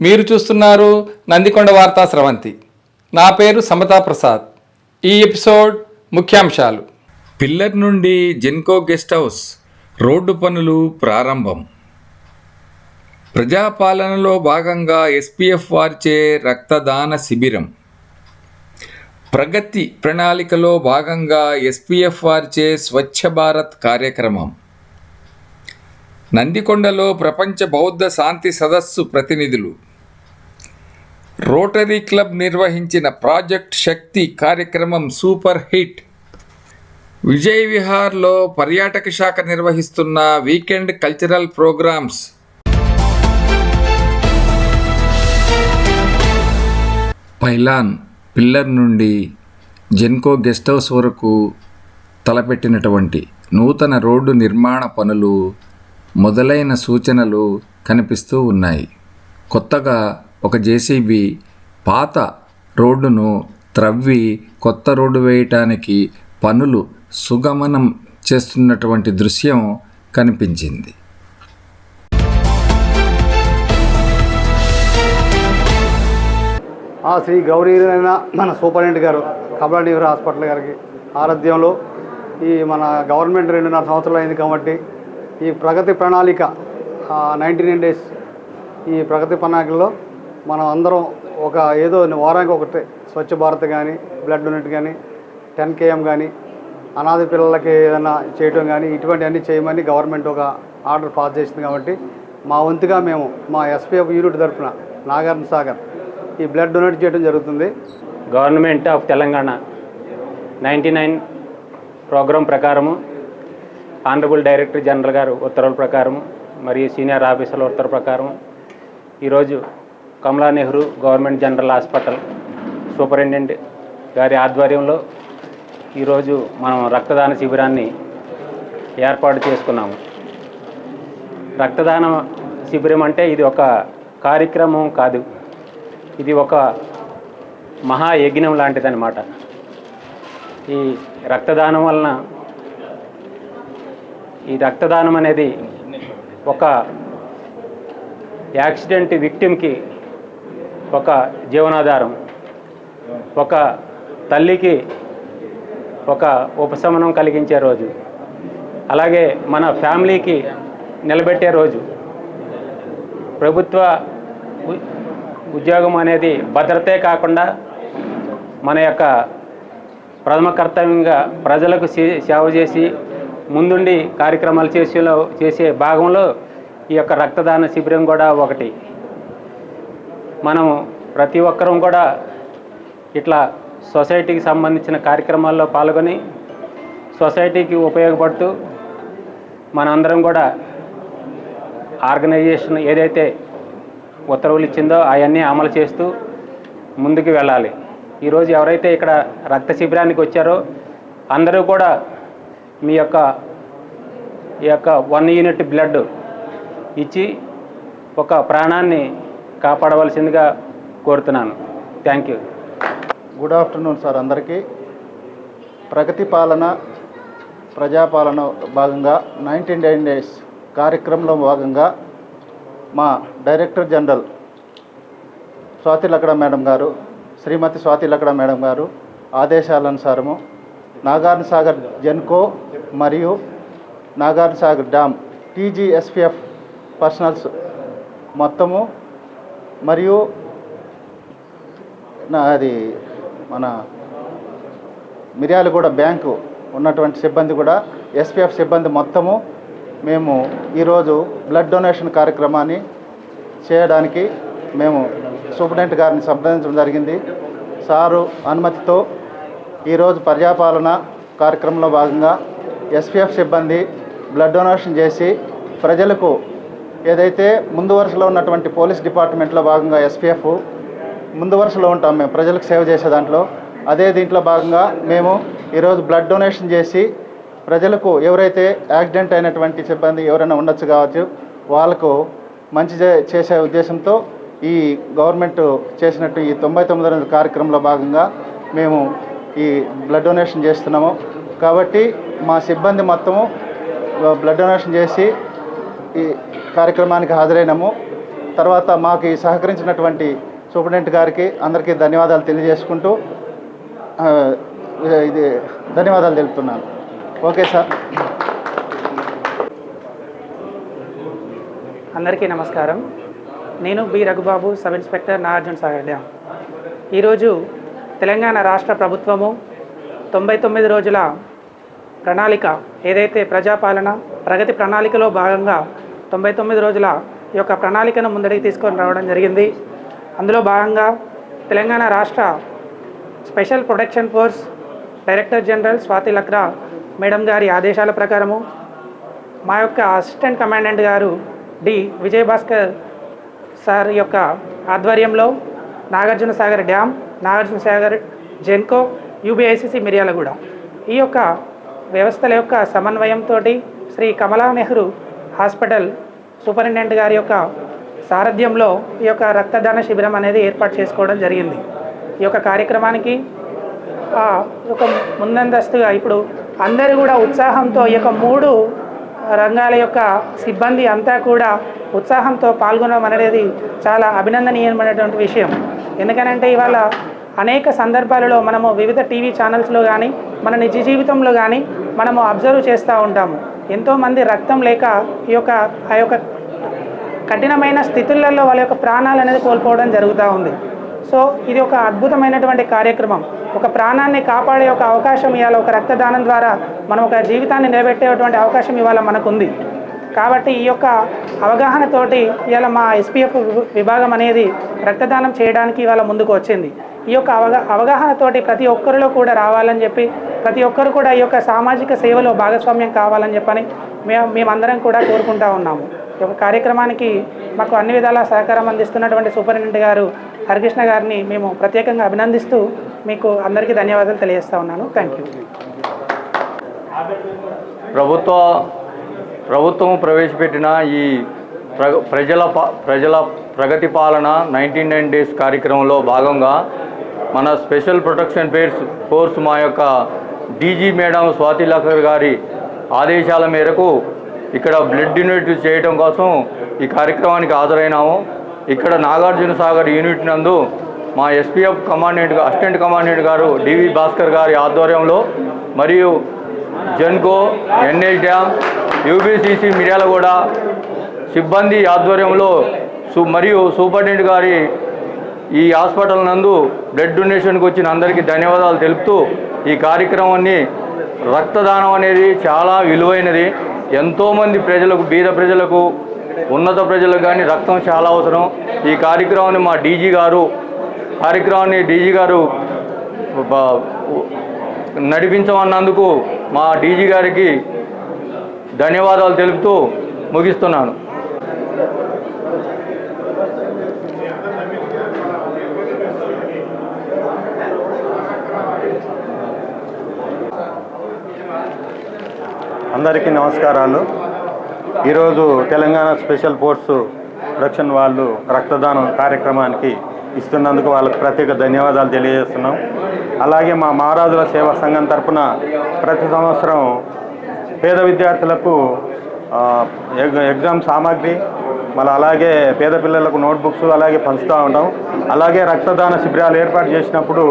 మీరు చూస్తున్నారు నందికొండ వార్తా స్రవంతి. నా పేరు సమతా ప్రసాద్. ఈ ఎపిసోడ్ ముఖ్యాంశాలు. పిల్లర్ నుండి జెన్కో గెస్ట్ హౌస్ రోడ్డు పనులు ప్రారంభం. ప్రజాపాలనలో భాగంగా ఎస్పీఎఫ్ వారిచే రక్తదాన శిబిరం. ప్రగతి ప్రణాళికలో భాగంగా ఎస్పీఎఫ్ వారిచే స్వచ్ఛ భారత్ కార్యక్రమం. నందికొండలో ప్రపంచ బౌద్ధ శాంతి సదస్సు ప్రతినిధులు. రోటరీ క్లబ్ నిర్వహించిన ప్రాజెక్ట్ శక్తి కార్యక్రమం సూపర్ హిట్. విజయ్ విహార్లో పర్యాటక శాఖ నిర్వహిస్తున్న weekend cultural programs. Pylon pillar నుండి జెన్కో గెస్ట్ హౌస్ వరకు తలపెట్టినటువంటి నూతన రోడ్డు నిర్మాణ పనులు మొదలైన సూచనలు కనిపిస్తూ ఉన్నాయి. కొత్తగా ఒక జేసీబీ పాత రోడ్డును త్రవ్వి కొత్త రోడ్డు వేయటానికి పనులు సుగమనం చేస్తున్నటువంటి దృశ్యం కనిపించింది. శ్రీ గౌరీ మన సూపరింటెండెంట్ గారు కమలానీవర్ హాస్పిటల్ గారికి ఆరాధ్యంలో ఈ మన గవర్నమెంట్ 2.5 సంవత్సరాలు అయింది కాబట్టి ఈ ప్రగతి ప్రణాళిక 99 days ఈ ప్రగతి ప్రణాళికలో మనం అందరం ఒక ఏదో వారానికి ఒకటి స్వచ్ఛ భారత్ కానీ, బ్లడ్ డొనేట్ కానీ, 10 km కానీ, అనాథ పిల్లలకి ఏదైనా చేయటం కానీ ఇటువంటి అన్నీ చేయమని గవర్నమెంట్ ఒక ఆర్డర్ పాస్ చేసింది. కాబట్టి మా వంతుగా మేము మా ఎస్పీఎఫ్ యూనిట్ తరఫున నాగార్జున సాగర్ ఈ బ్లడ్ డొనేట్ చేయడం జరుగుతుంది. గవర్నమెంట్ ఆఫ్ తెలంగాణ 99 ప్రోగ్రాం ప్రకారము ఆనరబుల్ డైరెక్టర్ జనరల్ గారు ఉత్తర్వుల ప్రకారం మరియు సీనియర్ ఆఫీసర్ల ఉత్తర్వుల ప్రకారం ఈరోజు Kamala Nehru government general hospital superintendent గారి ఆధ్వర్యంలో ఈరోజు మనం రక్తదాన శిబిరాన్ని ఏర్పాటు చేసుకున్నాము. రక్తదాన శిబిరం అంటే ఇది ఒక కార్యక్రమం కాదు, ఇది ఒక మహాయజ్ఞం లాంటిదన్నమాట. ఈ రక్తదానం వలన ఈ రక్తదానం అనేది ఒక యాక్సిడెంట్ విక్టిమ్కి ఒక జీవనాధారం, ఒక తల్లికి ఒక ఉపశమనం కలిగించే రోజు, అలాగే మన ఫ్యామిలీకి నిలబెట్టే రోజు. ప్రభుత్వ ఉద్యోగం అనేది భద్రతే కాకుండా మన యొక్క ప్రథమ కర్తవ్యంగా ప్రజలకు సేవ చేసి ముందుండి కార్యక్రమాలు చేసే భాగంలో ఈ యొక్క రక్తదాన శిబిరం కూడా ఒకటి. మనం ప్రతి ఒక్కరం కూడా ఇట్లా సొసైటీకి సంబంధించిన కార్యక్రమాల్లో పాల్గొని సొసైటీకి ఉపయోగపడుతూ మనందరం కూడా ఆర్గనైజేషన్ ఏదైతే ఉత్తర్వులు ఇచ్చిందో అవన్నీ అమలు చేస్తూ ముందుకు వెళ్ళాలి. ఈరోజు ఎవరైతే ఇక్కడ రక్త శిబిరానికి వచ్చారో అందరూ కూడా మీ యొక్క ఈ యొక్క 1 యూనిట్ బ్లడ్ ఇచ్చి ఒక ప్రాణాన్ని కాపాడవలసిందిగా కోరుతున్నాను. Thank you. Good afternoon sir అందరికీ. ప్రగతి పాలన ప్రజాపాలన భాగంగా 99 days కార్యక్రమంలో భాగంగా మా డైరెక్టర్ జనరల్ స్వాతి లక్కడా మేడం గారు, శ్రీమతి స్వాతి లక్కడా మేడం గారు ఆదేశాలనుసారము నాగార్జున సాగర్ జెన్కో మరియు నాగార్జున సాగర్ డ్యామ్ టీజీఎస్పీఎఫ్ పర్సనల్స్ మొత్తము మరియు అది మన మిర్యాలగూడ బ్యాంకు ఉన్నటువంటి సిబ్బంది కూడా ఎస్పీఎఫ్ సిబ్బంది మొత్తము మేము ఈరోజు బ్లడ్ డొనేషన్ కార్యక్రమాన్ని చేయడానికి మేము సూపరింటెండెంట్ గారిని సంప్రదించడం జరిగింది. సారు అనుమతితో ఈరోజు ప్రజాపాలన కార్యక్రమంలో భాగంగా ఎస్పీఎఫ్ సిబ్బంది బ్లడ్ డొనేషన్ చేసి ప్రజలకు ఏదైతే ముందు వరుసలో ఉన్నటువంటి పోలీస్ డిపార్ట్మెంట్లో భాగంగా ఎస్పీఎఫ్ ముందు వరుసలో ఉంటాం మేము ప్రజలకు సేవ చేసే దాంట్లో, అదే దీంట్లో భాగంగా మేము ఈరోజు బ్లడ్ డొనేషన్ చేసి ప్రజలకు ఎవరైతే యాక్సిడెంట్ అయినటువంటి సిబ్బంది ఎవరైనా ఉండొచ్చు కావచ్చు వాళ్ళకు మంచి చేసే ఉద్దేశంతో ఈ గవర్నమెంట్ చేసినట్టు ఈ 99వ కార్యక్రమంలో భాగంగా మేము ఈ బ్లడ్ డొనేషన్ చేస్తున్నాము. కాబట్టి మా సిబ్బంది మొత్తము బ్లడ్ డొనేషన్ చేసి ఈ కార్యక్రమానికి హాజరైనాము. తర్వాత మాకు ఈ సహకరించినటువంటి సూపరింటెండెంట్ గారికి అందరికీ ధన్యవాదాలు తెలియజేసుకుంటూ ఇది ధన్యవాదాలు తెలుపుతున్నాను. Okay sir. అందరికీ నమస్కారం. నేను B Raghubabu, sub inspector Nagarjuna Sagar dam. ఈరోజు తెలంగాణ రాష్ట్ర ప్రభుత్వము 99 రోజుల ప్రణాళిక ఏదైతే ప్రజాపాలన ప్రగతి ప్రణాళికలో భాగంగా 99 రోజుల ఈ యొక్క ప్రణాళికను ముందడికి తీసుకొని రావడం జరిగింది. అందులో భాగంగా తెలంగాణ రాష్ట్ర special protection force director general Swathi Lakra madam గారి ఆదేశాల ప్రకారము మా యొక్క అసిస్టెంట్ కమాండెంట్ గారు డి విజయభాస్కర్ సార్ యొక్క ఆధ్వర్యంలో నాగార్జున సాగర్ డ్యామ్, నాగార్జున సాగర్ జెన్కో, యూబీఐసిసి మిర్యాలగూడ ఈ యొక్క వ్యవస్థల యొక్క సమన్వయంతో శ్రీ కమలా నెహ్రూ హాస్పిటల్ సూపరింటెండెంట్ గారి యొక్క సారథ్యంలో ఈ యొక్క రక్తదాన శిబిరం అనేది ఏర్పాటు చేసుకోవడం జరిగింది. ఈ యొక్క కార్యక్రమానికి ఒక ముందందస్తుగా ఇప్పుడు అందరూ కూడా ఉత్సాహంతో ఈ యొక్క 3 రంగాల యొక్క సిబ్బంది అంతా కూడా ఉత్సాహంతో పాల్గొనడం అనేది చాలా అభినందనీయమైనటువంటి విషయం. ఎందుకనంటే ఇవాళ అనేక సందర్భాలలో మనము వివిధ టీవీ ఛానల్స్లో కానీ మన నిజ జీవితంలో కానీ మనము అబ్జర్వ్ చేస్తూ ఉంటాము. ఎంతోమంది రక్తం లేక ఆ యొక్క కఠినమైన స్థితులలో వాళ్ళ యొక్క ప్రాణాలు అనేది కోల్పోవడం జరుగుతూ ఉంది. సో ఇది ఒక అద్భుతమైనటువంటి కార్యక్రమం. ఒక ప్రాణాన్ని కాపాడే ఒక అవకాశం ఇవాళ ఒక రక్తదానం ద్వారా మనం ఒక జీవితాన్ని నిలబెట్టేటువంటి అవకాశం ఇవాళ మనకుంది. కాబట్టి ఈ యొక్క అవగాహనతోటి ఇవాళ మా ఎస్పీఎఫ్ విభాగం అనేది రక్తదానం చేయడానికి ఇవాళ ముందుకు వచ్చింది. ఈ యొక్క అవగాహనతోటి ప్రతి ఒక్కరిలో కూడా రావాలని చెప్పి, ప్రతి ఒక్కరు కూడా ఈ యొక్క సామాజిక సేవలో భాగస్వామ్యం కావాలని చెప్పని మేమందరం కూడా కోరుకుంటా ఉన్నాము. ఈ యొక్క కార్యక్రమానికి మాకు అన్ని విధాలా సహకారం అందిస్తున్నటువంటి సూపరింటెండెంట్ గారు హరికృష్ణ గారిని మేము ప్రత్యేకంగా అభినందిస్తూ మీకు అందరికీ ధన్యవాదాలు తెలియజేస్తా ఉన్నాను. Thank you. ప్రభుత్వం ప్రవేశపెట్టిన ఈ ప్రజల ప్రగతి పాలన 99 డేస్ కార్యక్రమంలో భాగంగా మన స్పెషల్ ప్రొటెక్షన్ ఫోర్స్ మా యొక్క డీజీ మేడం స్వాతి లక్రా గారి ఆదేశాల మేరకు ఇక్కడ బ్లడ్ యూనిట్ చేయడం కోసం ఈ కార్యక్రమానికి హాజరైనాము. ఇక్కడ నాగార్జున సాగర్ యూనిట్ నందు మా ఎస్పీఎఫ్ అసిస్టెంట్ కమాండెంట్ గారు డివి భాస్కర్ గారి ఆధ్వర్యంలో మరియు జెన్కో, ఎన్హెచ్ డ్యామ్, యూబీసీసీ మిర్యాలగూడ సిబ్బంది ఆధ్వర్యంలో మరియు సూపరింటెండెంట్ గారి ఈ హాస్పిటల్ నందు బ్లడ్ డొనేషన్కి వచ్చిన అందరికీ ధన్యవాదాలు తెలుపుతూ ఈ కార్యక్రమాన్ని రక్తదానం అనేది చాలా విలువైనది. ఎంతోమంది ప్రజలకు, బీద ప్రజలకు, ఉన్నత ప్రజలకు కానీ రక్తం చాలా అవసరం. ఈ కార్యక్రమాన్ని మా డీజీ గారు నడిపించమన్నందుకు మా డీజీ గారికి ధన్యవాదాలు తెలుపుతూ ముగిస్తున్నాను. అందరికీ నమస్కారాలు. ఈరోజు తెలంగాణ స్పెషల్ ఫోర్స్ ప్రొడక్షన్ వాళ్ళు రక్తదానం కార్యక్రమానికి ఇస్తున్నందుకు వాళ్ళకి ప్రత్యేక ధన్యవాదాలు తెలియజేస్తున్నాం. అలాగే మా మహారాజుల సేవా సంఘం తరఫున ప్రతి సంవత్సరం పేద విద్యార్థులకు ఎగ్జామ్ సామాగ్రి, మళ్ళీ అలాగే పేద పిల్లలకు నోట్బుక్స్ అలాగే పంచుతూ ఉంటాం. అలాగే రక్తదాన శిబిరాలు ఏర్పాటు చేసినప్పుడు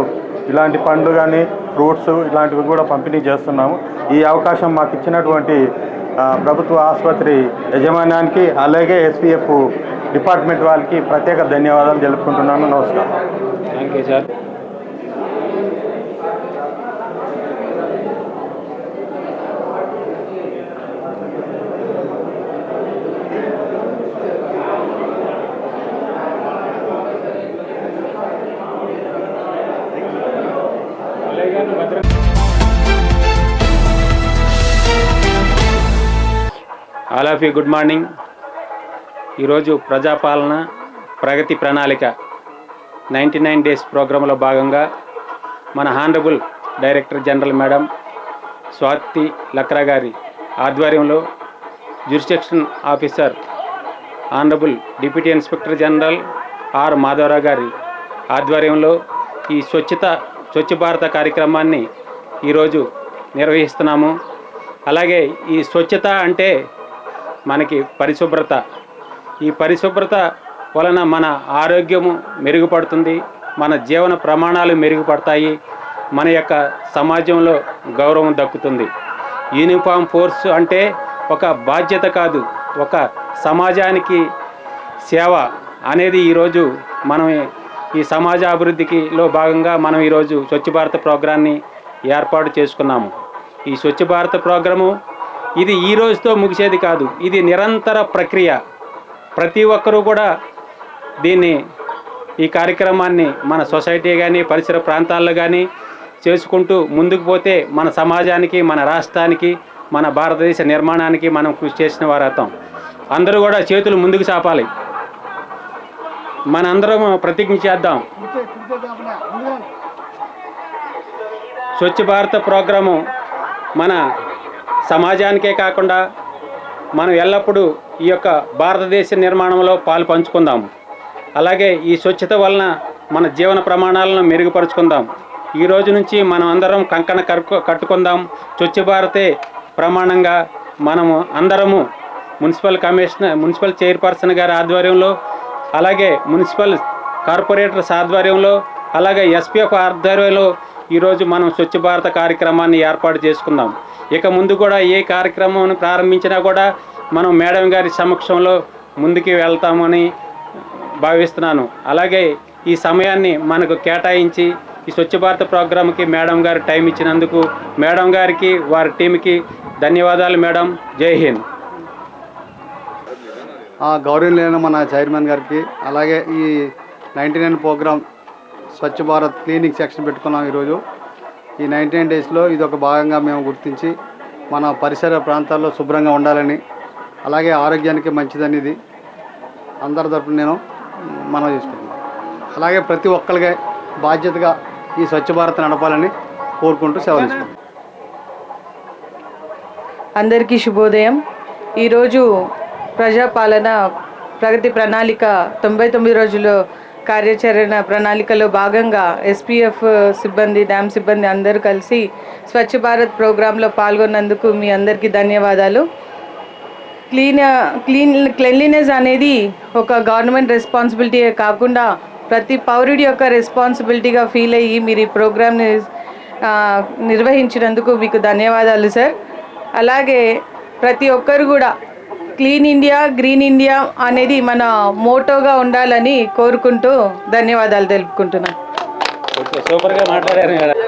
ఇలాంటి పండ్లు కానీ ఫ్రూట్స్ ఇలాంటివి కూడా పంపిణీ చేస్తున్నాము. ఈ అవకాశం మాకు ఇచ్చినటువంటి ప్రభుత్వ ఆసుపత్రి యజమాన్యానికి అలాగే ఎస్పీఎఫ్ డిపార్ట్మెంట్ వాళ్ళకి ప్రత్యేక ధన్యవాదాలు తెలుపుకుంటున్నాను. నమస్కారం. Thank you sir. All of you good morning. ఈరోజు ప్రజాపాలన ప్రగతి ప్రణాళిక 99 డేస్ ప్రోగ్రాంలో భాగంగా మన honourable director general madam Swati Lakra గారి ఆధ్వర్యంలో jurisdiction officer honourable deputy inspector general R Madhavarao గారి ఆధ్వర్యంలో ఈ స్వచ్ఛ భారత కార్యక్రమాన్ని ఈరోజు నిర్వహిస్తున్నాము. అలాగే ఈ స్వచ్ఛత అంటే మనకి పరిశుభ్రత. ఈ పరిశుభ్రత వలన మన ఆరోగ్యము మెరుగుపడుతుంది, మన జీవన ప్రమాణాలు మెరుగుపడతాయి, మన యొక్క సమాజంలో గౌరవం దక్కుతుంది. యూనిఫామ్ ఫోర్స్ అంటే ఒక బాధ్యత కాదు, ఒక సమాజానికి సేవ అనేది ఈరోజు మనం ఈ సమాజ అభివృద్ధిలో భాగంగా మనం ఈరోజు స్వచ్ఛ భారత్ ప్రోగ్రాన్ని ఏర్పాటు చేసుకున్నాము. ఈ స్వచ్ఛ భారత్ ప్రోగ్రాము ఇది ఈ రోజుతో ముగిసేది కాదు, ఇది నిరంతర ప్రక్రియ. ప్రతి ఒక్కరూ కూడా ఈ కార్యక్రమాన్ని మన సొసైటీ కానీ పరిసర ప్రాంతాల్లో కానీ చేసుకుంటూ ముందుకు పోతే మన సమాజానికి, మన రాష్ట్రానికి, మన భారతదేశ నిర్మాణానికి మనం కృషి చేసిన వారవుతాం. అందరూ కూడా చేతులు ముందుకు చాపాలి. మనందరం ప్రతిజ్ఞ చేద్దాం. స్వచ్ఛ భారత్ ప్రోగ్రాము మన సమాజానికే కాకుండా మనం ఎల్లప్పుడూ ఈ యొక్క భారతదేశ నిర్మాణంలో పాలు పంచుకుందాం. అలాగే ఈ స్వచ్ఛత వలన మన జీవన ప్రమాణాలను మెరుగుపరుచుకుందాం. ఈ రోజు నుంచి మనం అందరం కంకణ కట్టుకుందాం. స్వచ్ఛ భారతే ప్రమాణంగా మనము అందరము మున్సిపల్ చైర్పర్సన్ గారి ఆధ్వర్యంలో, అలాగే మున్సిపల్ కార్పొరేటర్స్ ఆధ్వర్యంలో, అలాగే ఎస్పీఎఫ్ ఆధ్వర్యంలో ఈరోజు మనం స్వచ్ఛ భారత కార్యక్రమాన్ని ఏర్పాటు చేసుకుందాం. ఇక ముందు కూడా ఏ కార్యక్రమాన్ని ప్రారంభించినా కూడా మనం మేడం గారి సమక్షంలో ముందుకు వెళ్తామని భావిస్తున్నాను. అలాగే ఈ సమయాన్ని మనకు కేటాయించి ఈ స్వచ్ఛ భారత్ ప్రోగ్రామ్కి మేడం గారు టైం ఇచ్చినందుకు మేడం గారికి, వారి టీంకి ధన్యవాదాలు మేడం. జై హింద్. గౌరవనీయులైన మన చైర్మన్ గారికి, అలాగే ఈ 99 programme Swachh Bharat cleaning section పెట్టుకున్నాం ఈరోజు. ఈ 99 డేస్లో ఇది ఒక భాగంగా మేము గుర్తించి మన పరిసర ప్రాంతాల్లో శుభ్రంగా ఉండాలని, అలాగే ఆరోగ్యానికి మంచిదని ఇది అందరి తరపున నేను మనం చేసుకుంటున్నాను. అలాగే ప్రతి ఒక్కరికి బాధ్యతగా ఈ స్వచ్ఛ భారత్ నడపాలని కోరుకుంటూ సెలవు తీసుకుంటాం. అందరికీ శుభోదయం. ఈరోజు ప్రజాపాలన ప్రగతి ప్రణాళిక 99 రోజుల కార్యాచరణ ప్రణాళికలో భాగంగా ఎస్పీఎఫ్ సిబ్బంది, డ్యామ్ సిబ్బంది అందరూ కలిసి స్వచ్ఛ భారత్ ప్రోగ్రాంలో పాల్గొన్నందుకు మీ అందరికీ ధన్యవాదాలు. క్లీన్లీనెస్ అనేది ఒక గవర్నమెంట్ రెస్పాన్సిబిలిటీ కాకుండా ప్రతి పౌరుడి యొక్క రెస్పాన్సిబిలిటీగా ఫీల్ అయ్యి మీరు ఈ ప్రోగ్రామ్ని నిర్వహించినందుకు మీకు ధన్యవాదాలు సార్. అలాగే ప్రతి ఒక్కరు కూడా క్లీన్ ఇండియా, గ్రీన్ ఇండియా అనేది మన మోటోగా ఉండాలని కోరుకుంటూ ధన్యవాదాలు తెలుపుకుంటున్నాను. సూపర్గా మాట్లాడారు మేడం.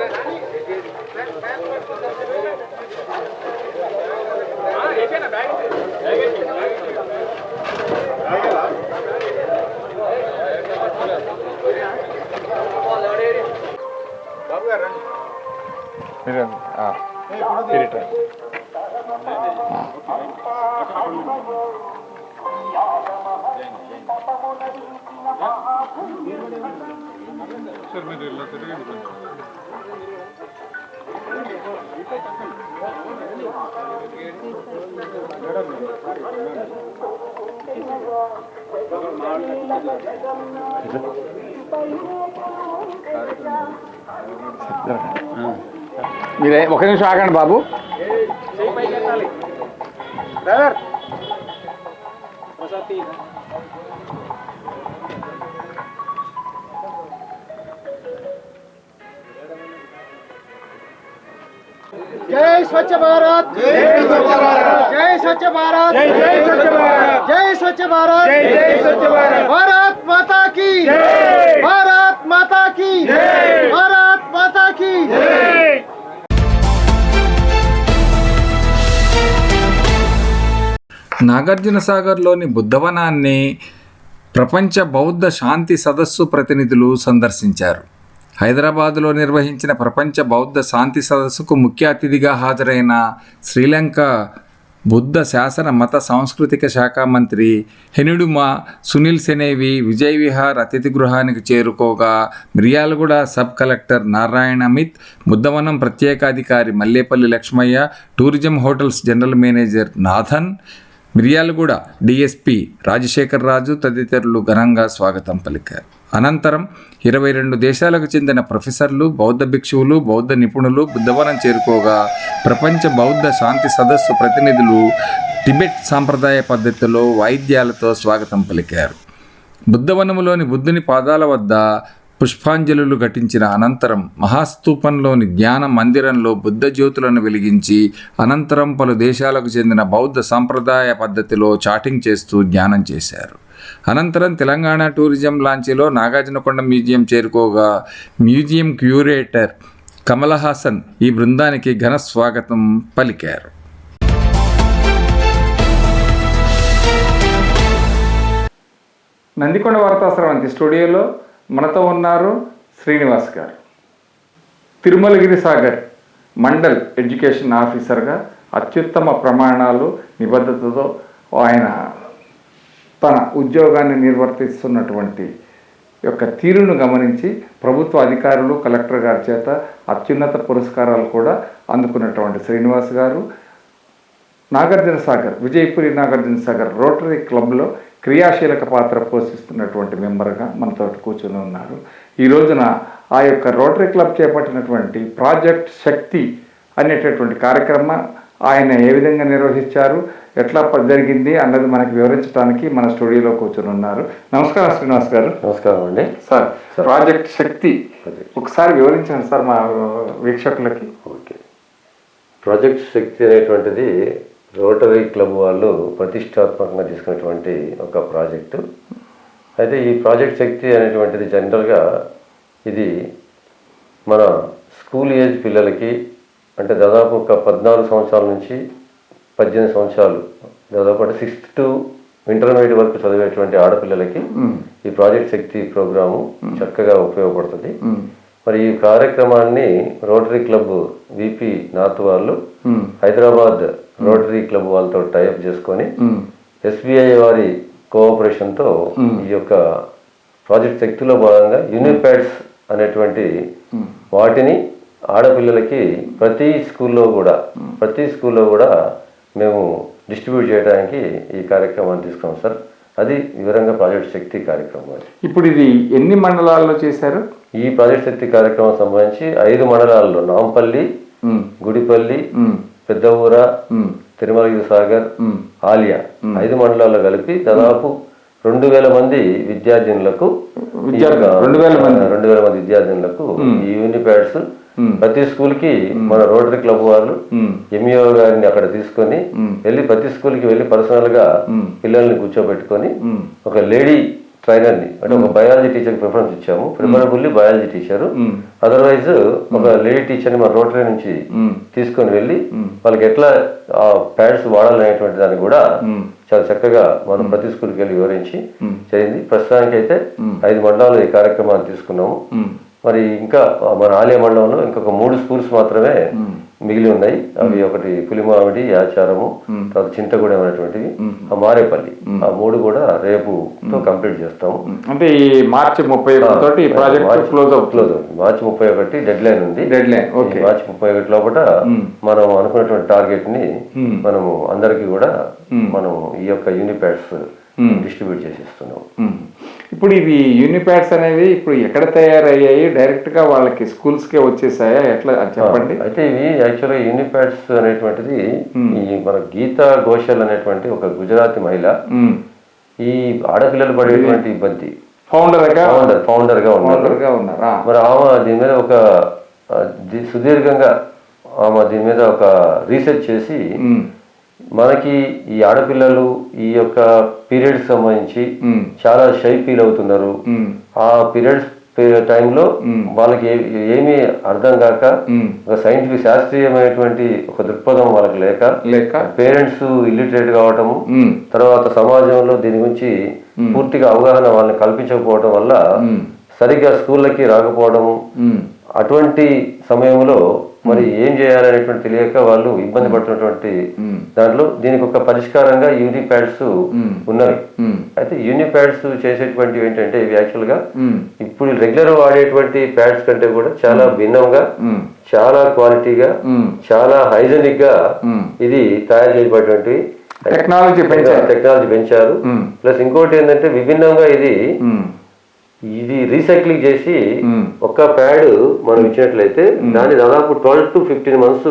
మీరే ఒక నిమిషం ఆగండి బాబు. జై స్వచ్ఛ భారత్, జై స్వచ్ఛ భారత్, జై స్వచ్ఛ భారత్, జై స్వచ్ఛ భారత్, జై స్వచ్ఛ భారత్, జై స్వచ్ఛ భారత్. భారత్ మాతా కీ జై, భారత్ మాతా కీ జై, భారత్ మాతా కీ జై. నాగార్జునసాగర్లోని బుద్ధవనాన్ని ప్రపంచ బౌద్ధ శాంతి సదస్సు ప్రతినిధులు సందర్శించారు. హైదరాబాదులో నిర్వహించిన ప్రపంచ బౌద్ధ శాంతి సదస్సుకు ముఖ్య అతిథిగా హాజరైన శ్రీలంక బుద్ధ శాసన మత సాంస్కృతిక శాఖ మంత్రి హెనుడుమా సునీల్ సెనేవి విజయ్ విహార్ అతిథి గృహానికి చేరుకోగా మిర్యాలగూడ సబ్ కలెక్టర్ నారాయణ అమిత్, బుద్ధవనం ప్రత్యేకాధికారి Mallepalli Lakshmaiah, tourism hotels general manager Nathan, Miryalaguda DSP Rajasekhar Raju తదితరులు ఘనంగా స్వాగతం పలికారు. అనంతరం 22 దేశాలకు చెందిన ప్రొఫెసర్లు, బౌద్ధ భిక్షువులు, బౌద్ధ నిపుణులు బుద్ధవనం చేరుకోగా ప్రపంచ బౌద్ధ శాంతి సదస్సు ప్రతినిధులు టిబెట్ సాంప్రదాయ పద్ధతిలో వాయిద్యాలతో స్వాగతం పలికారు. బుద్ధవనములోని బుద్ధుని పాదాల వద్ద పుష్పాంజలులు ఘటించిన అనంతరం మహాస్తూపంలోని జ్ఞాన మందిరంలో బుద్ధ జ్యోతులను వెలిగించి అనంతరం పలు దేశాలకు చెందిన బౌద్ధ సంప్రదాయ పద్ధతిలో చాటింగ్ చేస్తూ ధ్యానం చేశారు. అనంతరం తెలంగాణ టూరిజం లాంచీలో నాగార్జునకొండ మ్యూజియం చేరుకోగా మ్యూజియం క్యూరేటర్ కమలహాసన్ ఈ బృందానికి ఘన స్వాగతం పలికారు. నందికొండ వార్తా స్రవంతి స్టూడియోలో మనతో ఉన్నారు శ్రీనివాస్ గారు. తిరుమలగిరి సాగర్ మండల్ ఎడ్యుకేషన్ ఆఫీసర్గా అత్యుత్తమ ప్రమాణాలు నిబద్ధతతో ఆయన తన ఉద్యోగాన్ని నిర్వర్తిస్తున్నటువంటి యొక్క తీరును గమనించి ప్రభుత్వ అధికారులు కలెక్టర్ గారి చేత అత్యున్నత పురస్కారాలు కూడా అందుకున్నటువంటి శ్రీనివాస్ గారు నాగార్జున సాగర్ విజయపురి నాగార్జున సాగర్ రోటరీ క్లబ్లో క్రియాశీలక పాత్ర పోషిస్తున్నటువంటి మెంబర్గా మనతో కూర్చొని ఉన్నారు. ఈ రోజున ఆ యొక్క రోటరీ క్లబ్ చేపట్టినటువంటి ప్రాజెక్ట్ శక్తి అనేటటువంటి కార్యక్రమం ఆయన ఏ విధంగా నిర్వహించారు, ఎట్లా జరిగింది అన్నది మనకి వివరించడానికి మన స్టూడియోలో కూర్చొని ఉన్నారు. నమస్కారం శ్రీనివాస్ గారు. నమస్కారం అండి సార్, ప్రాజెక్ట్ శక్తి ఒకసారి వివరించండి సార్ మా వీక్షకులకి. ఓకే, ప్రాజెక్ట్ శక్తి అనేటువంటిది రోటరీ క్లబ్ వాళ్ళు ప్రతిష్టాత్మకంగా తీసుకున్నటువంటి ఒక ప్రాజెక్టు. అయితే ఈ ప్రాజెక్ట్ శక్తి అనేటువంటిది జనరల్గా ఇది మన స్కూల్ ఏజ్ పిల్లలకి, అంటే దాదాపు ఒక 14 సంవత్సరాల నుంచి 18 సంవత్సరాలు, దాదాపు అంటే 6th to ఇంటర్మీడియట్ వరకు చదివేటువంటి ఆడపిల్లలకి ఈ ప్రాజెక్ట్ శక్తి ప్రోగ్రాము చక్కగా ఉపయోగపడుతుంది. మరి ఈ కార్యక్రమాన్ని రోటరీ క్లబ్ విపి నార్త్ వాళ్ళు హైదరాబాద్ రోటరీ క్లబ్ వాళ్ళతో టైఅప్ చేసుకొని ఎస్బీఐ వారి కోఆపరేషన్తో ఈ యొక్క ప్రాజెక్ట్ శక్తిలో భాగంగా యూనిప్యాడ్స్ అనేటువంటి వాటిని ఆడపిల్లలకి ప్రతి స్కూల్లో కూడా మేము డిస్ట్రిబ్యూట్ చేయడానికి ఈ కార్యక్రమాన్ని తీసుకున్నాం సార్. అది వివరంగా ప్రాజెక్ట్ శక్తి కార్యక్రమం. ఇప్పుడు ఇది ఎన్ని మండలాల్లో చేశారు? ఈ ప్రాజెక్ట్ శక్తి కార్యక్రమం సంబంధించి 5 మండలాల్లో నాంపల్లి, గుడిపల్లి, పెద్ద ఊర, తిరుమలగిరి సాగర్, ఆలియా 5 మండలాల్లో కలిపి దాదాపు 2000 మంది విద్యార్థినులకు 2000 మంది విద్యార్థినులకు ఈ యూనిప్యాడ్స్ ప్రతి స్కూల్ కి మన రోటరీ క్లబ్ వాళ్ళు ఎంఈఓ గారిని అక్కడ తీసుకొని వెళ్ళి ప్రతి స్కూల్ కి వెళ్ళి పర్సనల్ గా పిల్లల్ని కూర్చోబెట్టుకొని ఒక లేడీ ట్రైనర్ ని, అంటే ఒక బయాలజీ టీచర్ ప్రిఫరెన్స్ ఇచ్చాము, ప్రిఫరబుల్లీ బయాలజీ టీచరు, అదర్వైజ్ ఒక లేడీ టీచర్ ని మన రోటరీ నుంచి తీసుకొని వెళ్ళి వాళ్ళకి ఎట్లా ఆ ప్యాడ్స్ వాడాలనేటువంటి దాన్ని కూడా చాలా చక్కగా మనం ప్రతి స్కూల్కి వెళ్ళి వివరించి చేయింది. ప్రస్తుతానికి అయితే 5 మండలాలు ఈ కార్యక్రమాన్ని తీసుకున్నాము. మరి ఇంకా మన ఆలయ మండలంలో ఇంకొక 3 స్కూల్స్ మాత్రమే మిగిలి ఉన్నాయి. అవి ఒకటి పులిమామిడి, యాచారము, తర్వాత చింతగూడెం అనేటువంటివి, ఆ మారేపల్లి, ఆ 3 కూడా రేపుతో కంప్లీట్ చేస్తాము. అంటే ఈ మార్చి 31 తోటి ఈ ప్రాజెక్ట్ క్లోజ్ అవుతుంది. మార్చి 31 డెడ్ లైన్ ఉంది. మార్చి 31 లోపల మనం అనుకున్నటువంటి టార్గెట్ ని మనము అందరికీ కూడా మనం ఈ యొక్క యూనిప్యాడ్స్ డిస్ట్రిబ్యూట్ చేసేస్తున్నాం. ఇప్పుడు ఇవి యూనిప్యాడ్స్ అనేవి ఇప్పుడు ఎక్కడ తయారయ్యాయి? డైరెక్ట్ గా వాళ్ళకి స్కూల్స్ కే వచ్చేసాయా, ఎట్లా చెప్పండి. అయితే ఇవి యాక్చువల్గా యూనిప్యాడ్స్ అనేటువంటిది ఈ మన గీతా ఘోషల్ అనేటువంటి ఒక గుజరాతీ మహిళ ఈ ఆడపిల్లలు పడేటువంటి ఇబ్బంది ఫౌండర్ గా ఉన్నారు. మరి ఆమె దీని మీద ఒక సుదీర్ఘంగా దీని మీద ఒక రీసెర్చ్ చేసి మనకి ఈ ఆడపిల్లలు ఈ యొక్క పీరియడ్స్ సంబంధించి చాలా షై ఫీల్ అవుతున్నారు. ఆ పీరియడ్స్ టైంలో వాళ్ళకి ఏమీ అర్థం కాక ఒక సైంటిఫిక్ శాస్త్రీయమైనటువంటి ఒక దృక్పథం వాళ్ళకి లేక పేరెంట్స్ ఇల్లిటరేట్ కావటము, తర్వాత సమాజంలో దీని గురించి పూర్తిగా అవగాహన వాళ్ళని కల్పించకపోవడం వల్ల సరిగ్గా స్కూళ్ళకి రాకపోవడము, అటువంటి సమయంలో మరి ఏం చేయాలనేటువంటి తెలియక వాళ్ళు ఇబ్బంది పడుతున్నటువంటి దాంట్లో దీనికి ఒక పరిష్కారంగా యూనిప్యాడ్స్ ఉన్నవి. అయితే యూనిప్యాడ్స్ చేసేటువంటివి ఏంటంటే ఇవి యాక్చువల్ గా ఇప్పుడు రెగ్యులర్ వాడేటువంటి ప్యాడ్స్ కంటే కూడా చాలా భిన్నంగా, చాలా క్వాలిటీగా, చాలా హైజెనిక్ గా ఇది తయారు చేయబడినటువంటి టెక్నాలజీ పెంచారు. ప్లస్ ఇంకోటి ఏంటంటే విభిన్నంగా ఇది ఇది రీసైక్లింగ్ చేసి ఒక ప్యాడ్ మనం ఇచ్చినట్లయితే దాన్ని దాదాపు 12 to 15 months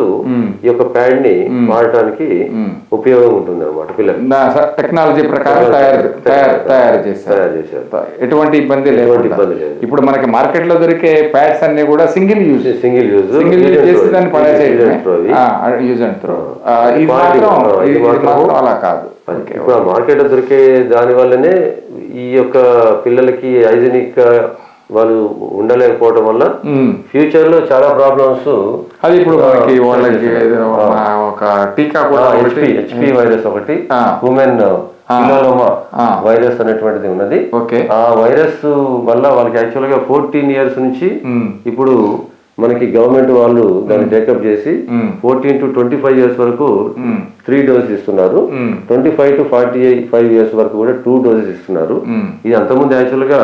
ఈ యొక్క ప్యాడ్ ని వాడటానికి ఉపయోగం ఉంటుంది అనమాట పిల్లలు. టెక్నాలజీ ప్రకారం తయారు చేశారు. ఎటువంటి ఇబ్బంది లేదు. ఇప్పుడు మనకి మార్కెట్ లో దొరికే ప్యాడ్స్ అన్ని కూడా సింగిల్ యూజ్ చేసి దాన్ని పడేసేయడమే, యూజ్ అండ్ త్రో. ఇది మాత్రం అలా కాదు. ఇప్పుడు మార్కెట్ లో దొరికే దాని వల్లనే ఈ యొక్క పిల్లలకి హైజీనిక్ వాళ్ళు ఉండలేకపోవడం వల్ల ఫ్యూచర్ లో చాలా ప్రాబ్లమ్స్. అది ఇప్పుడు మనకి వాళ్ళకి ఒక టీకా కూడా హెచ్పి వైరస్ ఒకటి, హ్యూమన్ పిల్లలోమా వైరస్ అనేటువంటిది ఉన్నది. ఆ వైరస్ వల్ల వాళ్ళకి యాక్చువల్ గా 14 years నుంచి ఇప్పుడు మనకి గవర్నమెంట్ వాళ్ళు దాన్ని టేకప్ చేసి 14 to 25 years వరకు 3 doses ఇస్తున్నారు. 25 to 45 years వరకు కూడా 2 doses ఇస్తున్నారు. ఇది అంతకుముందు యాక్చువల్ గా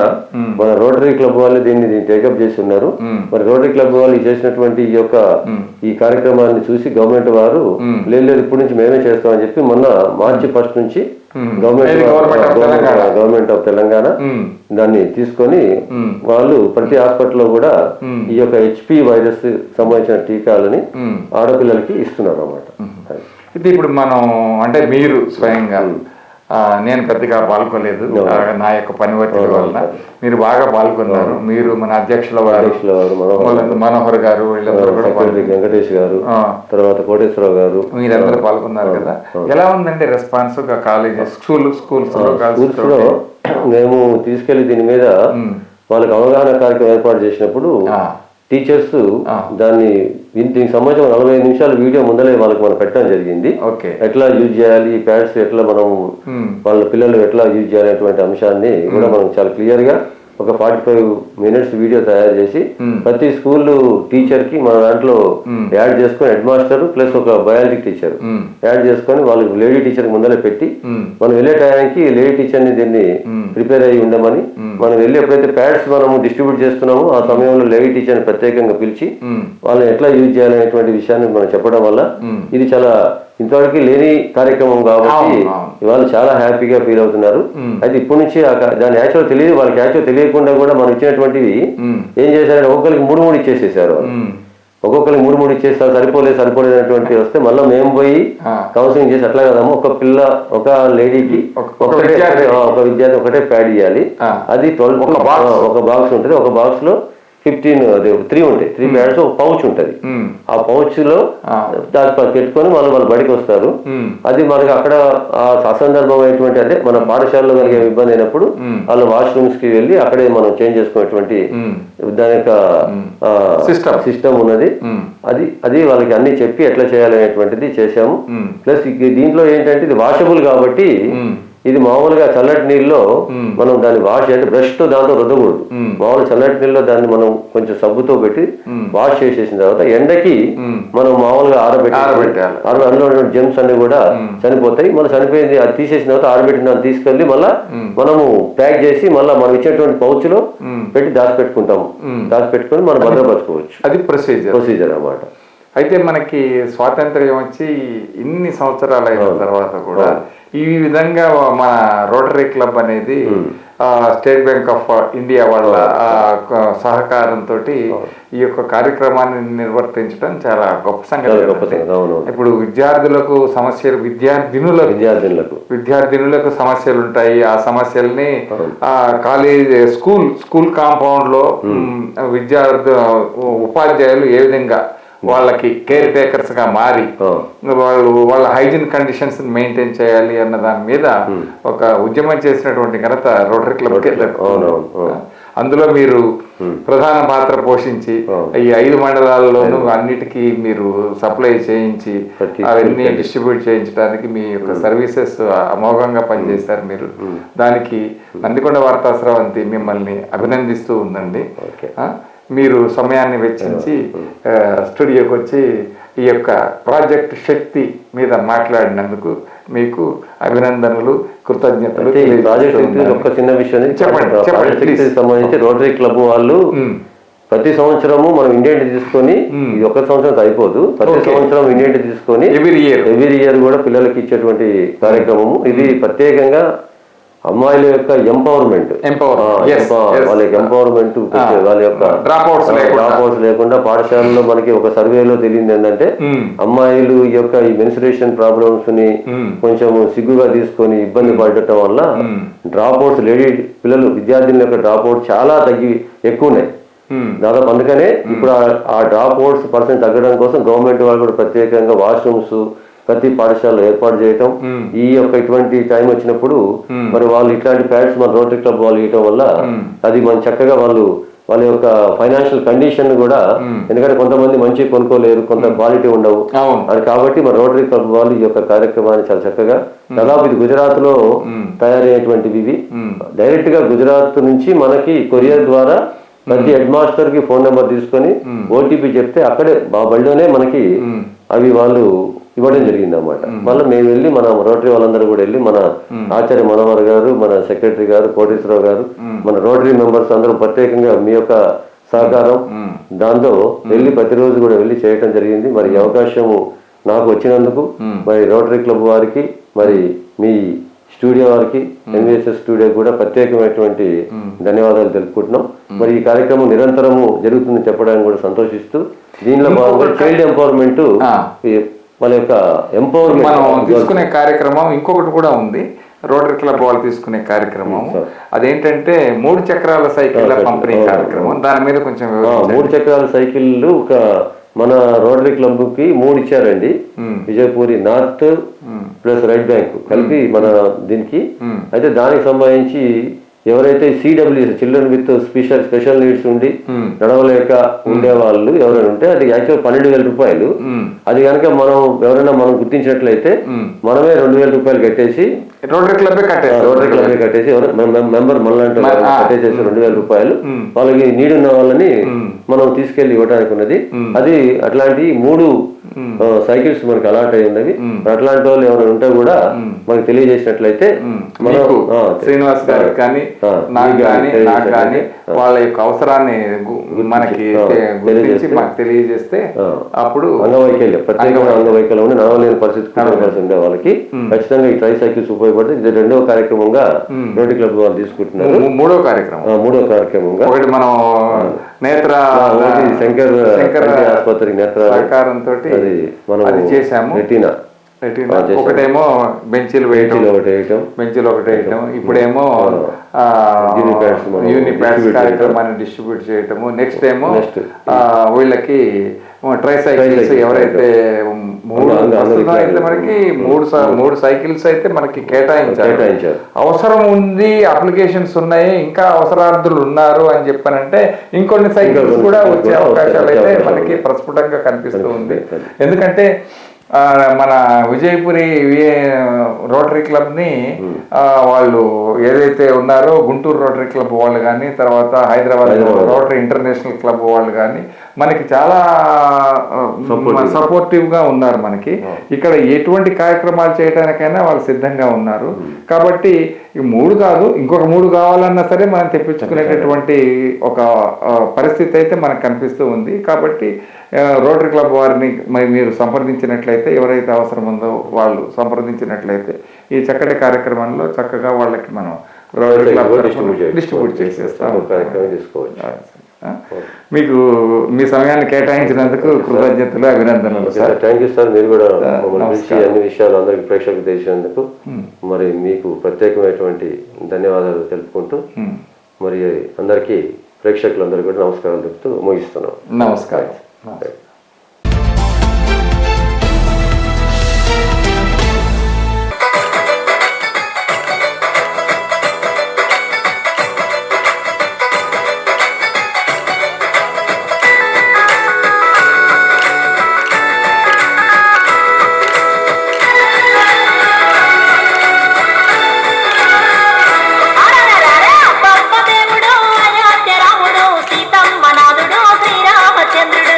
మన రోటరీ క్లబ్ వాళ్ళు దీన్ని టేకప్ చేసి ఉన్నారు. మరి రోటరీ క్లబ్ వాళ్ళు చేసినటువంటి ఈ కార్యక్రమాన్ని చూసి గవర్నమెంట్ వారు లేదు ఇప్పటి నుంచి మేమే చేస్తామని చెప్పి మొన్న March 1st నుంచి గవర్నమెంట్ ఆఫ్ తెలంగాణ దాన్ని తీసుకొని వాళ్ళు ప్రతి హాస్పిటల్లో కూడా ఈ యొక్క హెచ్పి వైరస్ సంబంధించిన టీకాలని ఆడపిల్లలకి ఇస్తున్నారు అన్నమాట. ఇది ఇప్పుడు మనం అంటే మీరు స్వయంగా, నేను పెద్దగా పాల్గొలేదు నా యొక్క పని ఒత్తిడి వలన, మీరు బాగా పాల్గొన్నారు. మీరు మన అధ్యక్షుల వారు మనోహర్ గారు, వెంకటేష్ గారు, తర్వాత కోటేశ్వరరావు గారు, మీరందరూ పాల్గొన్నారు కదా. ఎలా ఉందంటే రెస్పాన్స్ కాలేజెస్, స్కూల్స్ లో మేము తీసుకెళ్లి దీని మీద వాళ్ళకి అవగాహన కార్యక్రమం ఏర్పాటు చేసినప్పుడు టీచర్స్ దీనికి సంబంధించిన 45 నిమిషాల వీడియో ముందలే వాళ్ళకి మనం పెట్టడం జరిగింది. ఎట్లా యూజ్ చేయాలి, ప్యాడ్స్ ఎట్లా మనం వాళ్ళ పిల్లలు ఎట్లా యూజ్ చేయాలి అటువంటి అంశాన్ని కూడా మనం చాలా క్లియర్ గా ఒక 45 minutes వీడియో తయారు చేసి ప్రతి స్కూల్ టీచర్ కి మన దాంట్లో యాడ్ చేసుకొని, హెడ్ మాస్టర్ ప్లస్ ఒక బయాలజీ టీచర్ యాడ్ చేసుకొని వాళ్ళకి లేడీ టీచర్ ముందర పెట్టి మనం వెళ్ళే టైంకి లేడీ టీచర్ ని దీన్ని ప్రిపేర్ అయ్యి ఉండమని, మనం వెళ్ళి ఎప్పుడైతే ప్యాడ్స్ మనము డిస్ట్రిబ్యూట్ చేస్తున్నామో ఆ సమయంలో లేడీ టీచర్ ని ప్రత్యేకంగా పిలిచి వాళ్ళని ఎట్లా యూజ్ చేయాలనేటువంటి విషయాన్ని మనం చెప్పడం వల్ల ఇది చాలా ఇంతవరకు లేని కార్యక్రమం కాబట్టి వాళ్ళు చాలా హ్యాపీగా ఫీల్ అవుతున్నారు. అయితే ఇప్పటి నుంచి దాని యాక్చువల్ తెలియదు, వాళ్ళకి యాక్చువల్ తెలియకుండా కూడా మనం ఇచ్చినటువంటివి ఏం చేశారంటే ఒక్కొక్కరికి 3 ఇచ్చేసేసారు. ఒక్కొక్కరికి 3 ఇచ్చేస్తారు, సరిపోలేనటువంటి వస్తే మళ్ళీ మేము పోయి కౌన్సిలింగ్ చేసి అట్లా కదమ్మా ఒక లేడీకి ఒక విద్యార్థి ఒకటే ప్యాడ్ ఇవ్వాలి. అది 12 ఒక బాక్స్ ఉంటుంది. ఒక బాక్స్ లో 3 ఉంటాయి. 3 ప్యాడ్స్ ఒక పౌచ్ ఉంటుంది. ఆ పౌచ్ లో పెట్టుకొని వాళ్ళు బడికి వస్తారు. అది మనకి అక్కడ అసందర్భమైనటువంటి అంటే మన పాఠశాలలో కలిగే ఇబ్బంది అయినప్పుడు వాళ్ళు వాష్రూమ్స్ కి వెళ్ళి అక్కడే మనం చేంజ్ చేసుకునేటువంటి దాని యొక్క సిస్టమ్ ఉన్నది. అది వాళ్ళకి అన్ని చెప్పి ఎట్లా చేయాలనేటువంటిది చేశాము. ప్లస్ దీంట్లో ఏంటంటే ఇది వాషబుల్ కాబట్టి ఇది మామూలుగా చల్లటి నీళ్ళలో మనం దాన్ని వాష్ అంటే బ్రష్ తో దాంతో రుద్దకూడదు. మామూలు చల్లటి నీళ్ళలో దాన్ని మనం కొంచెం సబ్బుతో పెట్టి వాష్ చేసేసిన తర్వాత ఎండకి మనం మామూలుగా ఆరబెట్టాలి. అందులో జెమ్స్ అన్ని కూడా చనిపోతాయి. మళ్ళీ చనిపోయింది అది తీసేసిన తర్వాత ఆరబెట్టిన దాన్ని తీసుకెళ్లి మళ్ళీ మనము ప్యాక్ చేసి మళ్ళీ మనం ఇచ్చేటువంటి పౌచ్ లో పెట్టి దాచిపెట్టుకుంటాము. దాచిపెట్టుకుని మనం భద్రపరచుకోవచ్చు. అది ప్రొసీజర్ అన్నమాట. అయితే మనకి స్వాతంత్ర్యం వచ్చి ఇన్ని సంవత్సరాలు అయిన తర్వాత కూడా ఈ విధంగా మన రోటరీ క్లబ్ అనేది స్టేట్ బ్యాంక్ ఆఫ్ ఇండియా వాళ్ళ సహకారంతో ఈ యొక్క కార్యక్రమాన్ని నిర్వర్తించడం చాలా గొప్ప సంగతి. ఇప్పుడు విద్యార్థులకు సమస్యలు, విద్యార్థినులకు సమస్యలు ఉంటాయి. ఆ సమస్యల్ని కాలేజ్ స్కూల్ కాంపౌండ్ లో ఉపాధ్యాయులు ఏ విధంగా వాళ్ళకి కేర్ టేకర్స్ గా మారి వాళ్ళ హైజీన్ కండిషన్స్ మెయింటైన్ చేయాలి అన్న దాని మీద ఒక ఉద్యమం చేసినటువంటి ఘనత రోటరీ క్లబ్. అందులో మీరు ప్రధాన పాత్ర పోషించి ఈ 5 మండలాల్లోనూ అన్నిటికీ మీరు సప్లై చేయించి అవన్నీ డిస్ట్రిబ్యూట్ చేయించడానికి మీ యొక్క సర్వీసెస్ అమోఘంగా పనిచేశారు మీరు. దానికి నందికొండ వార్తా స్రవంతి మిమ్మల్ని అభినందిస్తూ ఉందండి. మీరు సమయాన్ని వెచ్చించి స్టూడియోకి వచ్చి ఈ యొక్క ప్రాజెక్ట్ శక్తి మీద మాట్లాడినందుకు మీకు అభినందనలు, కృతజ్ఞతలు. ఒక చిన్న విషయం చెప్పండి. సంబంధించి రోటరీ క్లబ్ వాళ్ళు ప్రతి సంవత్సరము మనం ఇండియన్ తీసుకొని, ఇది ఒక సంవత్సరం అయిపోదు, ప్రతి సంవత్సరం ఇండియన్ తీసుకొని ఎవ్రీ ఇయర్ కూడా పిల్లలకి ఇచ్చేటువంటి కార్యక్రమము. ఇది ప్రత్యేకంగా అమ్మాయిల యొక్క ఎంపవర్మెంట్, వాళ్ళకి ఎంపవర్మెంట్, వాళ్ళ యొక్క డ్రాప్ అవుట్స్ లేకుండా పాఠశాలలో మనకి ఒక సర్వేలో తెలియదు ఏంటంటే అమ్మాయిలు యొక్క ఈ మెన్సురేషన్ ప్రాబ్లమ్స్ ని కొంచెం సిగ్గుగా తీసుకొని ఇబ్బంది పడటం వల్ల డ్రాప్ అవుట్స్, లేడీ పిల్లలు విద్యార్థుల యొక్క డ్రాప్ అవుట్ చాలా ఎక్కువ ఉన్నాయి దాదాపు. అందుకనే ఇప్పుడు ఆ డ్రాప్ అవుట్స్ పర్సెంట్ తగ్గడం కోసం గవర్నమెంట్ వాళ్ళు కూడా ప్రత్యేకంగా వాష్రూమ్స్ ప్రతి పాఠశాలలో ఏర్పాటు చేయటం, ఈ యొక్క ఇటువంటి టైం వచ్చినప్పుడు మరి వాళ్ళు ఇట్లాంటి ప్యాడ్స్ మన రోటరీ క్లబ్ వాళ్ళు ఇవ్వటం వల్ల అది మన చక్కగా వాళ్ళ యొక్క ఫైనాన్షియల్ కండిషన్ కూడా, ఎందుకంటే కొంతమంది మంచి కొనుక్కోలేరు, కొంత క్వాలిటీ ఉండవు అది కాబట్టి మన రోటరీ క్లబ్ వాళ్ళు ఈ యొక్క కార్యక్రమాన్ని చాలా చక్కగా, దాదాపు ఇది గుజరాత్ లో తయారయ్యేటువంటివి, ఇవి డైరెక్ట్ గా గుజరాత్ నుంచి మనకి కొరియర్ ద్వారా ప్రతి హెడ్ మాస్టర్ కి ఫోన్ నెంబర్ తీసుకొని ఓటీపీ చెప్తే అక్కడే మా బడిలోనే మనకి అవి వాళ్ళు ఇవ్వడం జరిగింది అన్నమాట. మళ్ళీ మేము వెళ్ళి మన రోటరీ వాళ్ళందరూ కూడా వెళ్ళి మన ఆచార్య మనోహర్ గారు, మన సెక్రటరీ గారు, కోటేశ్వరరావు గారు, మన రోటరీ మెంబర్స్ అందరూ ప్రత్యేకంగా మీ యొక్క సహకారం దాంతో వెళ్ళి ప్రతిరోజు కూడా వెళ్ళి చేయడం జరిగింది. మరి ఈ అవకాశము నాకు వచ్చినందుకు మరి రోటరీ క్లబ్ వారికి, మరి మీ స్టూడియో వారికి, ఎంవిఎస్ఎస్ స్టూడియో కూడా ప్రత్యేకమైనటువంటి ధన్యవాదాలు తెలుపుకుంటున్నాం. మరి ఈ కార్యక్రమం నిరంతరము జరుగుతుందని చెప్పడానికి కూడా సంతోషిస్తూ, దీనిలో భాగంగా చైల్డ్ ఎంపవర్మెంట్ వాళ్ళ యొక్క ఎంపవర్మెంట్ మనం తీసుకునే కార్యక్రమం ఇంకొకటి కూడా ఉంది. రోటరీ క్లబ్ వాళ్ళు తీసుకునే కార్యక్రమం అదేంటంటే 3 చక్రాల సైకిల్ పంపిణీ కార్యక్రమం. దాని మీద కొంచెం 3 చక్రాల సైకిళ్ళు ఒక మన రోటరీ క్లబ్ కి 3 ఇచ్చారండి. Vijayapuri north plus right bank కలిపి మన దీనికి. అయితే దానికి సంబంధించి ఎవరైతే CWS children with special needs ఉండి నడవలేక ఉండే వాళ్ళు ఎవరైనా ఉంటే అది యాక్చువల్ 12,000 రూపాయలు. అది కనుక మనం గుర్తించినట్లయితే మనమే 2,000 రూపాయలు కట్టేసి రోటరీ క్లబ్ కట్టేసి మెంబర్ మనలాంటి కట్టేసేసి 2,000 రూపాయలు వాళ్ళకి నీడ్ ఉన్న వాళ్ళని మనం తీసుకెళ్లి ఇవ్వడానికి ఉన్నది. అది అట్లాంటి 3 సైకిల్స్ మనకి అలాట్ అయి ఉన్నవి. అట్లాంటి వాళ్ళు ఎవరైనా ఉంటే కూడా మనకి తెలియజేసినట్లయితే మనం శ్రీనివాస్ గారికి కానీ నాకు కానీ వాళ్ళ యొక్క అవసరాన్ని మనకి తెలియజేస్తే అప్పుడు అంగవైకల్యం ప్రత్యేకంగా అంగవైకల్యం ఉండి నడవలేని పరిస్థితి ఉండే వాళ్ళకి ఖచ్చితంగా ఈ ట్రై సైకిల్స్ ఉపయోగపడుతుంది. ఇది 2వ కార్యక్రమంగా రోటరీ క్లబ్ వాళ్ళు తీసుకుంటున్నారు. 3వ కార్యక్రమంగా ఒకటి మనం నేత్ర శంకర్ ఆసుపత్రి నేత్ర సహకారంతో మనం చేసాము. ఒకటేమో బెంచీలు ఒకటి వేయటం, ఇప్పుడేమో యూనిప్యాడ్స్ కార్యక్రమాన్ని డిస్ట్రిబ్యూట్ చేయటము. నెక్స్ట్ ఏమో వీళ్ళకి ట్రై సైకిల్స్ ఎవరైతే 3 మనకి 3 సైకిల్స్ అయితే మనకి కేటాయించారు. అవసరం ఉంది, అప్లికేషన్స్ ఉన్నాయి, ఇంకా అవసరార్థులు ఉన్నారు అని చెప్పానంటే ఇంకొన్ని సైకిల్స్ కూడా వచ్చే అవకాశాలు అయితే మనకి ప్రస్ఫుటంగా కనిపిస్తూ ఉంది. ఎందుకంటే మన విజయపురి రోటరీ క్లబ్ని వాళ్ళు ఏదైతే ఉన్నారో గుంటూరు రోటరీ క్లబ్ వాళ్ళు కానీ, తర్వాత హైదరాబాద్ రోటరీ ఇంటర్నేషనల్ క్లబ్ వాళ్ళు కానీ మనకి చాలా సపోర్టివ్గా ఉన్నారు. మనకి ఇక్కడ ఎటువంటి కార్యక్రమాలు చేయడానికైనా వాళ్ళు సిద్ధంగా ఉన్నారు. కాబట్టి ఈ 3 కాదు, ఇంకొక 3 కావాలన్నా సరే మనం తెప్పించుకునేటటువంటి ఒక పరిస్థితి అయితే మనకు కనిపిస్తూ ఉంది. కాబట్టి రోటరీ క్లబ్ వారిని మీరు సంప్రదించినట్లయితే, ఎవరైతే అవసరం ఉందో వాళ్ళు సంప్రదించినట్లయితే ఈ చక్కటి కార్యక్రమంలో చక్కగా వాళ్ళకి మనం రోటరీ క్లబ్ డిస్ట్రిబ్యూట్ చేసేస్తాం. మీకు మీ సమయాన్ని కేటాయించినందుకు కృతజ్ఞతలు, అభినందనలు సార్. Thank you sir. మీరు కూడా అన్ని విషయాలు అందరికి ప్రేక్షకులకు తెలిసినందుకు మరి మీకు ప్రత్యేకమైనటువంటి ధన్యవాదాలు తెలుపుకుంటూ మరి అందరికీ ప్రేక్షకులందరికీ కూడా నమస్కారాలు చెప్తూ ముగిస్తున్నాం. నమస్కారం. దేవుడు అయోధ్య రాముడు సీతమ్మ నాథుడు శ్రీరామచంద్రుడు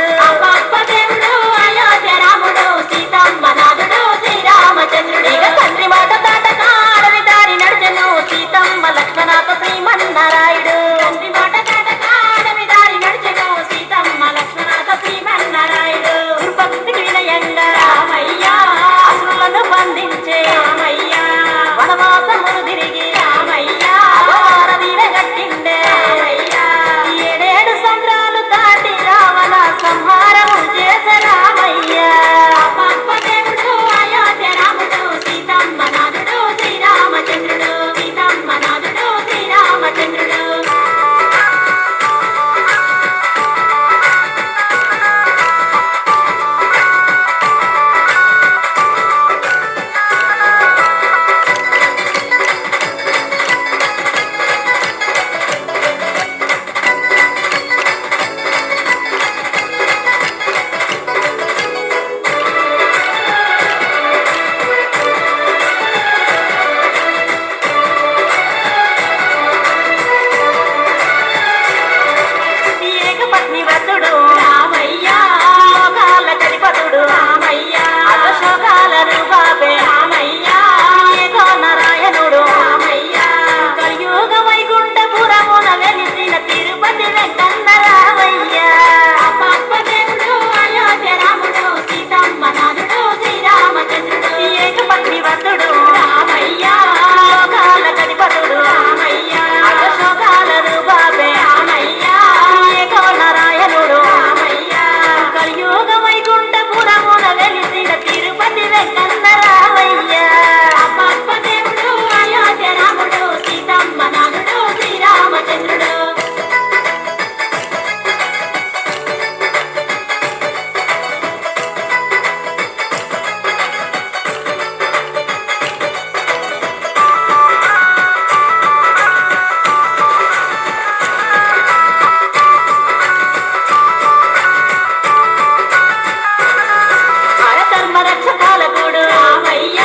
ధర్మరక్ష పాలకుడు రామయ్య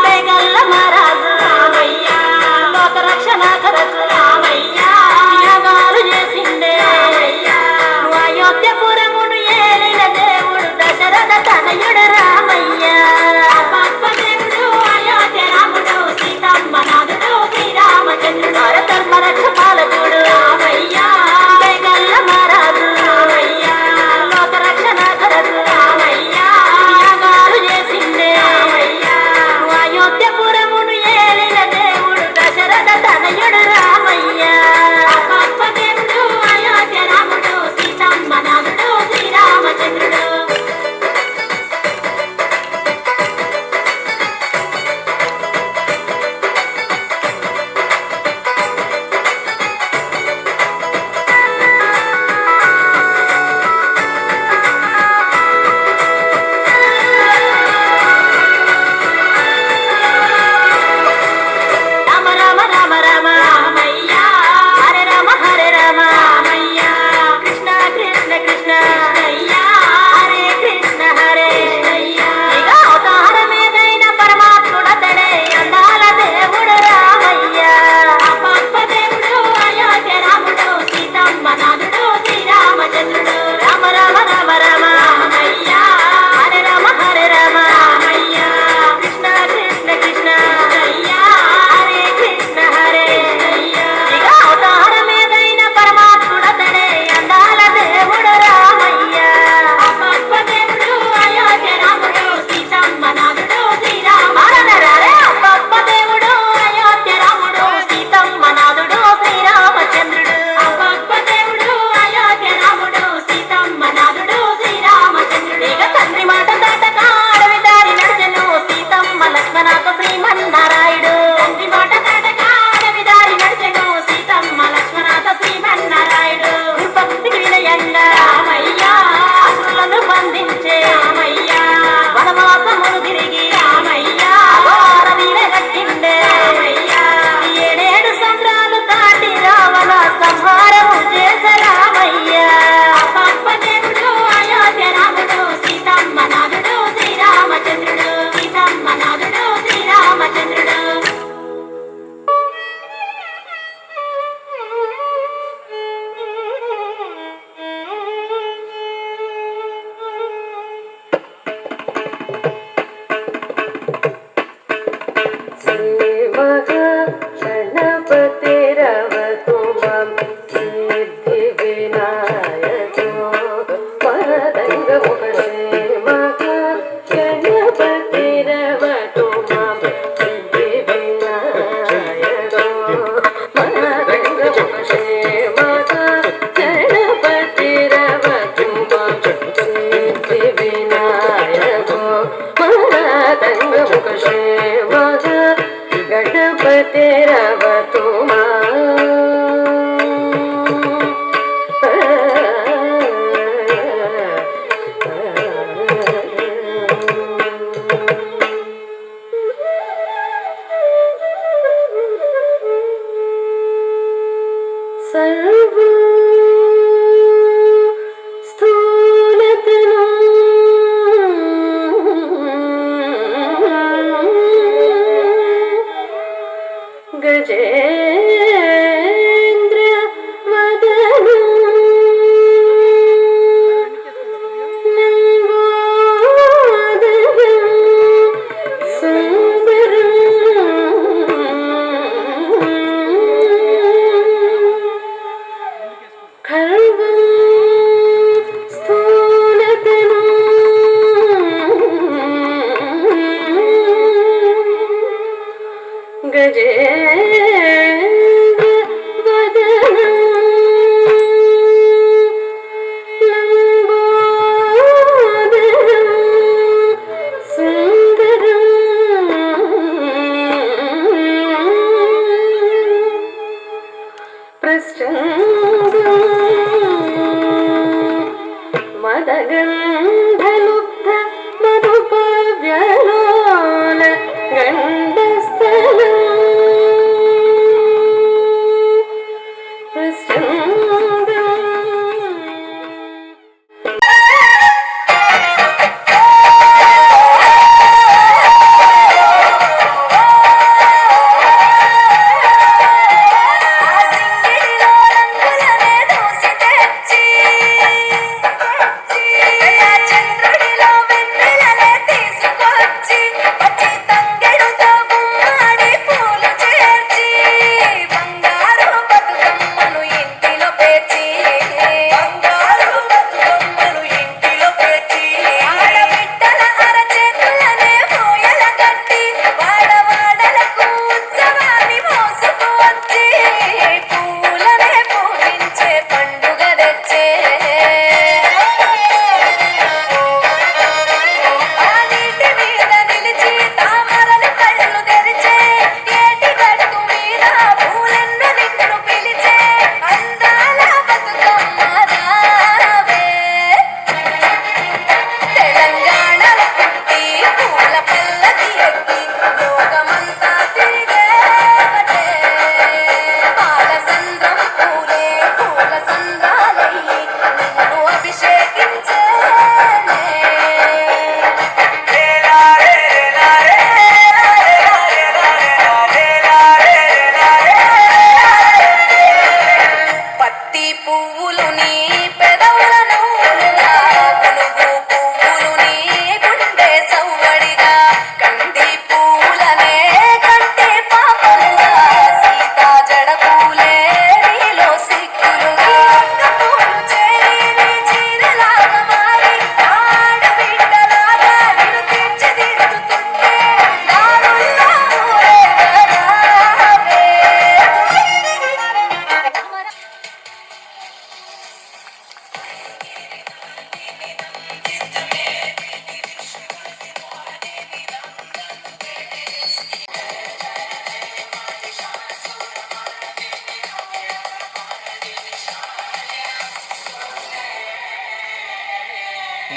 బేగల్ల మహారాజు రామయ్య లోక రక్షణ కొరకు రామయ్య యాగాలు చేసిండే రామయ్య అయోధ్యపురమును ఏలిన దేవుడు దశరథ తనయుడు రామయ్య దేవుడు అయోధ్య రాముడు సీతమ్మ నాథుడు శ్రీరామచంద్రుడు ధర్మరక్ష పాలకుడు రామయ్య బేగల్ల మహారాజు రామయ్య లోక రక్షణ కొరకు రామయ్య యాగాలు చేసి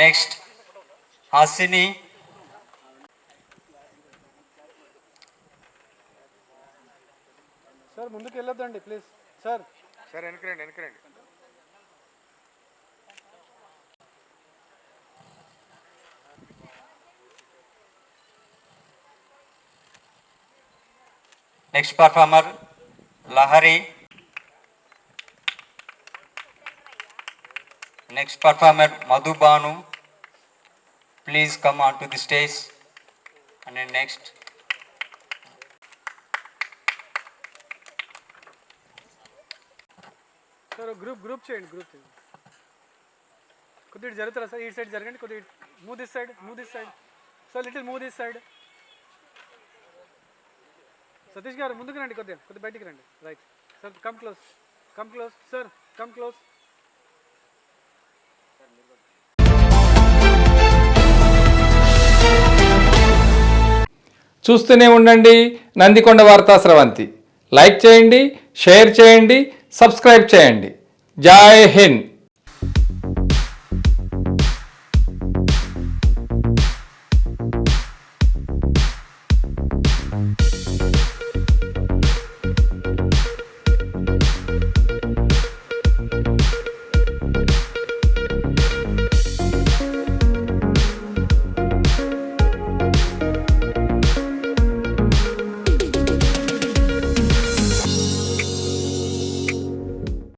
నెక్స్ట్ హాసిని, సార్ ముందుకు వెళ్ళొద్దండి ప్లీజ్ సార్. వెనకరండి. Next performer Lahari, next performer Madhubanu, please come on to the stage. And next sir group చేయండి. కొద్దిగా జరుగుతారా సార్? ఈ సైడ్ జరగండి, కొద్దిగా move this side sir, little move this side. Satish గారు ముందుకు రండి, కొద్దిగా బయటికి రండి. Right sir, come close sir, come close. చూస్తూనే ఉండండి నందికొండ వార్తా స్రవంతి. లైక్ చేయండి, షేర్ చేయండి, సబ్స్క్రైబ్ చేయండి. జై హింద్.